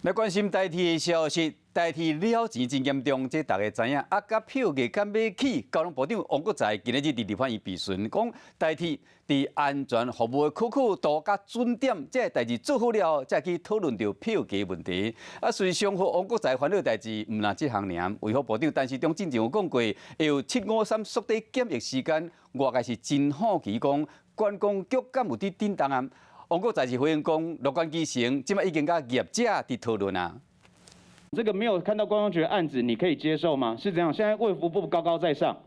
来关心台铁的消息，台铁了钱真严重，这大家知影。甲票价敢买起，交通部长王国材今日伫立法院质询，讲台铁伫安全服务的苦度甲准点，这代志做好了，才去讨论到票价问题。随双方王国材烦恼代志，毋那这项尔。卫福部长陈时中之前有讲过，会有753缩短检疫时间，我该是真好奇讲，观光局敢有伫顶档啊？王国材是回应讲，乐观基层即摆已经甲业者伫讨论啊。这个没有看到观光局的案子，你可以接受吗？是这样，现在卫福部高高在上。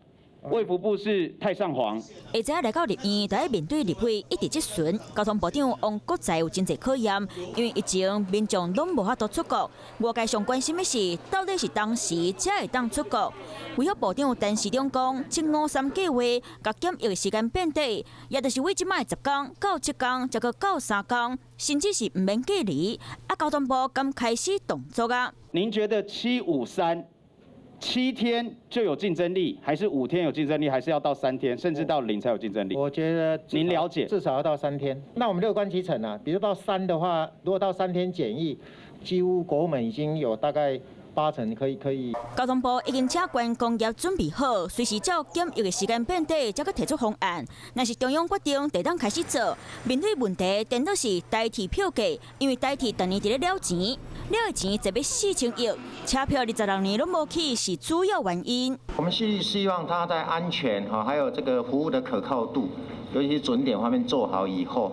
卫福部是太上皇。下早来到立院，在面对立委一直质询，交通部长王国材有真侪考验，因为以前民众拢无法度出国，外界上关心的是，到底是当时才会当出国。卫福部长陈时中讲，753计划甲检疫时间变短，也就是为即摆10天到7天，再个到3天，甚至是唔免隔离。交通部刚开始动作啊。您觉得753？7天就有竞争力，还是5天有竞争力，还是要到3天，甚至到0才有竞争力？我觉得您了解，至少要到3天。那我们乐观其成啊，比如到3的话，如果到3天检疫，几乎国门已经有大概80%可以。交通部已经请观光业准备好，随时照检疫的时间变短，才去提出方案。若是中央决定地当开始做，面对问题，颠倒是代替票价，因为代替当年伫咧了钱。了的钱就要4000亿，车票26年拢无起是主要原因。我们是希望它在安全还有这个服务的可靠度，尤其是准点方面做好以后，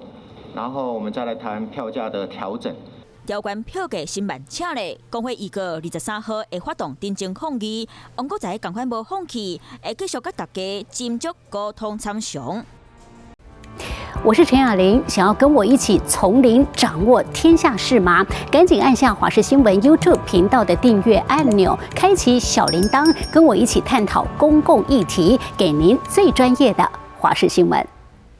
然后我们再来谈票价的调整。有关票价新慢请咧，工会预告23号会发动真正抗议，王国材赶快无放弃，会继续甲大家斟酌沟通参详。我是陈雅玲，想要跟我一起从零掌握天下事吗？赶紧按下华视新闻 YouTube 频道的订阅按钮，开启小铃铛，跟我一起探讨公共议题，给您最专业的华视新闻。